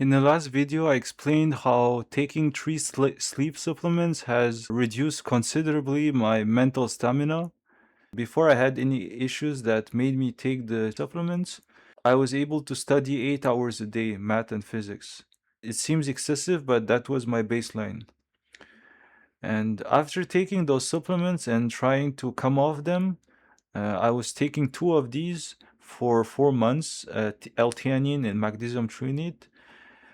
In the last video, I explained how taking three sleep supplements has reduced considerably my mental stamina. Before I had any issues that made me take the supplements, I was able to study 8 hours a day, math and physics. It seems excessive, but that was my baseline. And after taking those supplements and trying to come off them, I was taking two of these for 4 months, L-theanine and magnesium threonate.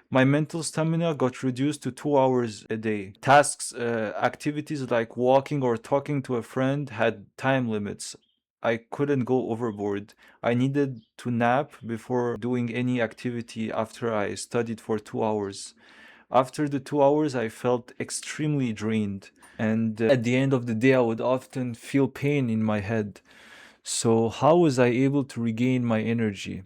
My mental stamina got reduced to 2 hours a day. Tasks, activities like walking or talking to a friend had time limits. I couldn't go overboard. I needed to nap before doing any activity after I studied for 2 hours. After the 2 hours, I felt extremely drained. And at the end of the day, I would often feel pain in my head. So, how was I able to regain my energy?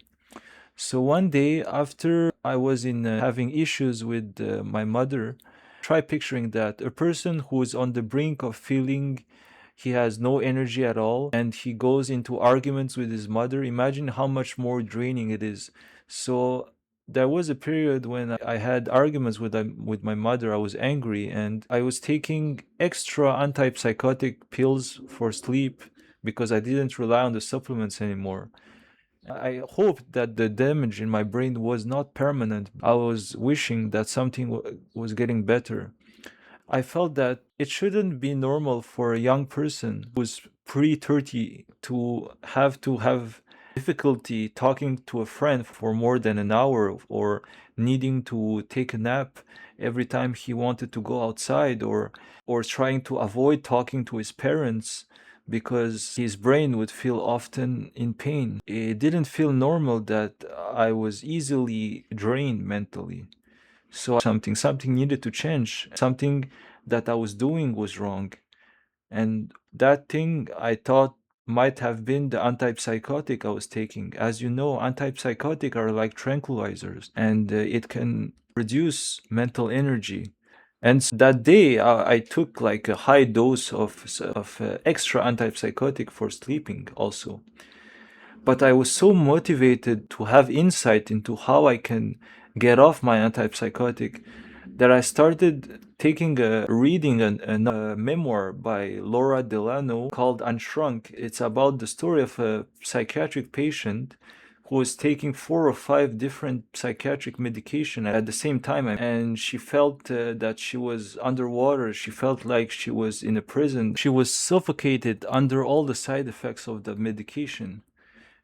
So one day after I was in having issues with my mother, try picturing that a person who is on the brink of feeling he has no energy at all and he goes into arguments with his mother. Imagine how much more draining it is. So there was a period when I had arguments with my mother. I was angry and I was taking extra antipsychotic pills for sleep because I didn't rely on the supplements anymore. I hoped that the damage in my brain was not permanent. I was wishing that something was getting better. I felt that it shouldn't be normal for a young person who's pre 30 to have difficulty talking to a friend for more than an hour or needing to take a nap every time he wanted to go outside or trying to avoid talking to his parents because his brain would feel often in pain. It didn't feel normal that I was easily drained mentally. So something needed to change. Something that I was doing was wrong. And that thing I thought might have been the antipsychotic I was taking. As you know, antipsychotic are like tranquilizers and it can reduce mental energy. And that day, I took like a high dose of extra antipsychotic for sleeping also. But I was so motivated to have insight into how I can get off my antipsychotic that I started reading a memoir by Laura Delano called Unshrunk. It's about the story of a psychiatric patient who was taking 4 or 5 different psychiatric medication at the same time, and she felt that she was underwater. She felt like she was in a prison. She was suffocated under all the side effects of the medication,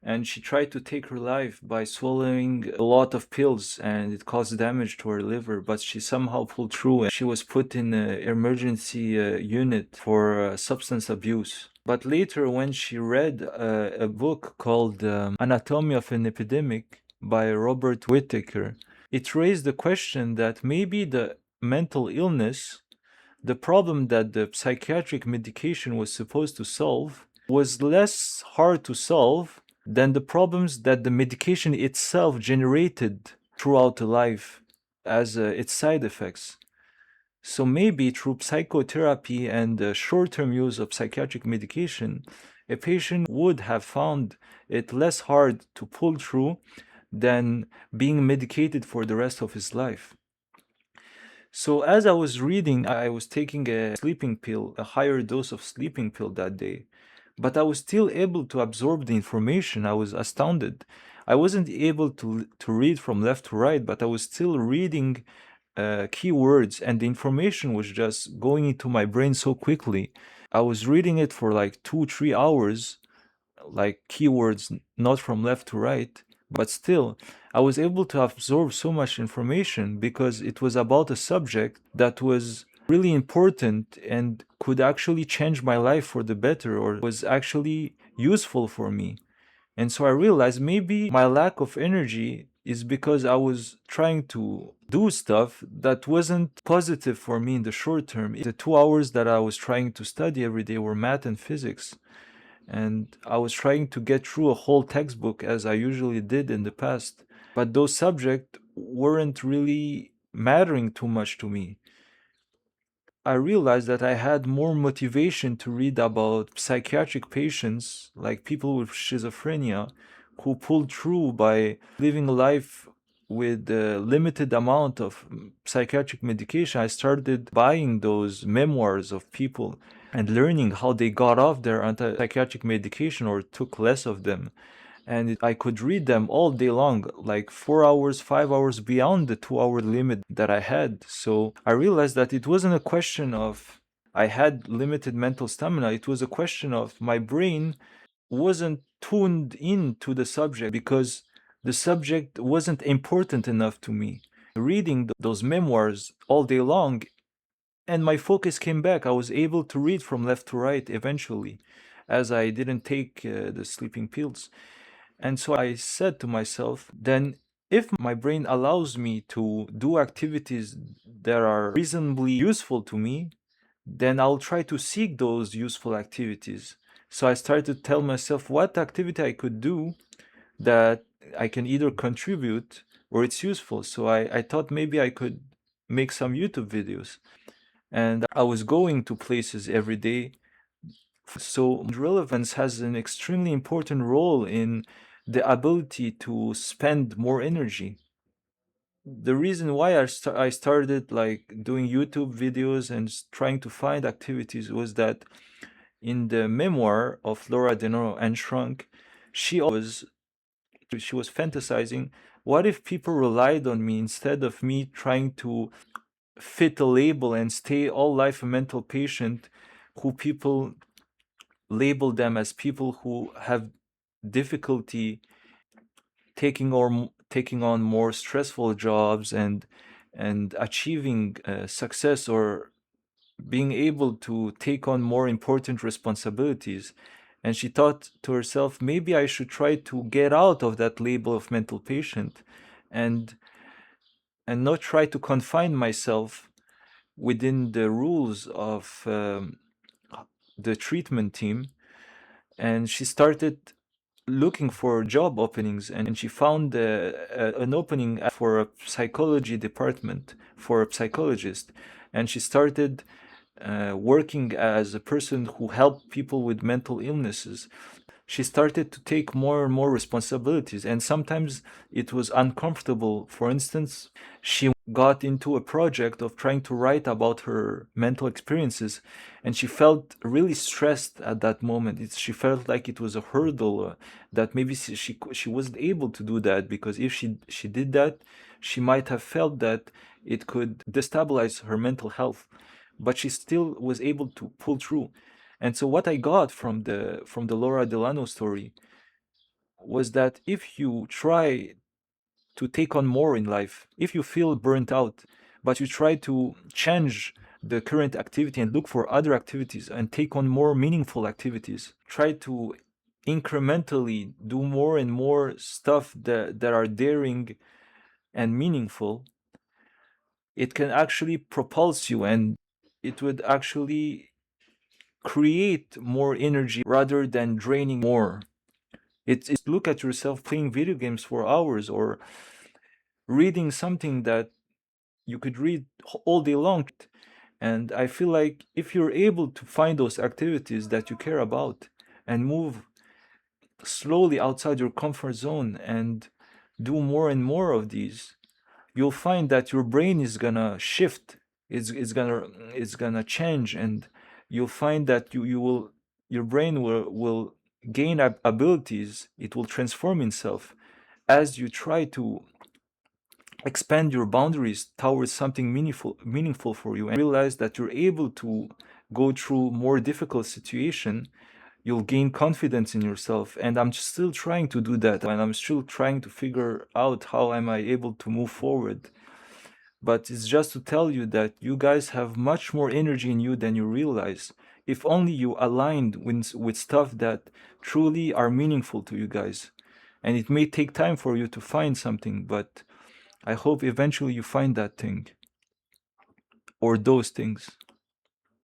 and she tried to take her life by swallowing a lot of pills, and it caused damage to her liver, but she somehow pulled through and she was put in an emergency unit for substance abuse. But later, when she read a book called Anatomy of an Epidemic by Robert Whittaker, it raised the question that maybe the mental illness, the problem that the psychiatric medication was supposed to solve, was less hard to solve than the problems that the medication itself generated throughout the life as its side effects. So maybe through psychotherapy and the short-term use of psychiatric medication, a patient would have found it less hard to pull through than being medicated for the rest of his life. So as I was reading, I was taking a sleeping pill, a higher dose of sleeping pill that day, but I was still able to absorb the information. I was astounded. I wasn't able to read from left to right, but I was still reading keywords, and the information was just going into my brain so quickly. I was reading it for like 2, 3 hours, like keywords, not from left to right, but still, I was able to absorb so much information because it was about a subject that was really important and could actually change my life for the better or was actually useful for me. And so I realized maybe my lack of energy is because I was trying to do stuff that wasn't positive for me in the short term. The 2 hours that I was trying to study every day were math and physics. And I was trying to get through a whole textbook as I usually did in the past. But those subjects weren't really mattering too much to me. I realized that I had more motivation to read about psychiatric patients, like people with schizophrenia, who pulled through by living a life with a limited amount of psychiatric medication, I started buying those memoirs of people and learning how they got off their anti-psychiatric medication or took less of them. And I could read them all day long, like 4 hours, 5 hours beyond the 2 hour limit that I had. So I realized that it wasn't a question of I had limited mental stamina. It was a question of my brain wasn't tuned in to the subject because the subject wasn't important enough to me. Reading those memoirs all day long, and my focus came back. I was able to read from left to right eventually, as I didn't take the sleeping pills. And so I said to myself, then if my brain allows me to do activities that are reasonably useful to me, then I'll try to seek those useful activities. So I started to tell myself what activity I could do that I can either contribute or it's useful. So I thought maybe I could make some YouTube videos. And I was going to places every day. So relevance has an extremely important role in the ability to spend more energy. The reason why I started like doing YouTube videos and trying to find activities was that in the memoir of Laura Denoro and Shrunk, she was fantasizing, what if people relied on me instead of me trying to fit a label and stay all life a mental patient who people label them as people who have difficulty taking on more stressful jobs and achieving success or being able to take on more important responsibilities. And she thought to herself, maybe I should try to get out of that label of mental patient and not try to confine myself within the rules of the treatment team. And she started looking for job openings, and she found an opening for a psychology department for a psychologist. And she started working as a person who helped people with mental illnesses. She started to take more and more responsibilities, and sometimes it was uncomfortable. For instance, she got into a project of trying to write about her mental experiences, and she felt really stressed at that moment. She felt like it was a hurdle, that maybe she wasn't able to do that, because if she did that, she might have felt that it could destabilize her mental health. But she still was able to pull through. And so what I got from the Laura Delano story was that if you try to take on more in life, if you feel burnt out, but you try to change the current activity and look for other activities and take on more meaningful activities, try to incrementally do more and more stuff that are daring and meaningful, it can actually propulse you, and it would actually create more energy rather than draining more. It's look at yourself playing video games for hours or reading something that you could read all day long. And I feel like if you're able to find those activities that you care about and move slowly outside your comfort zone and do more and more of these, you'll find that your brain is gonna shift. It's gonna change, and you'll find that your brain will gain abilities. It will transform itself as you try to expand your boundaries towards something meaningful for you, and realize that you're able to go through more difficult situation. You'll gain confidence in yourself, and I'm still trying to do that, and I'm still trying to figure out how am I able to move forward. But it's just to tell you that you guys have much more energy in you than you realize. If only you aligned with stuff that truly are meaningful to you guys. And it may take time for you to find something, but I hope eventually you find that thing or those things.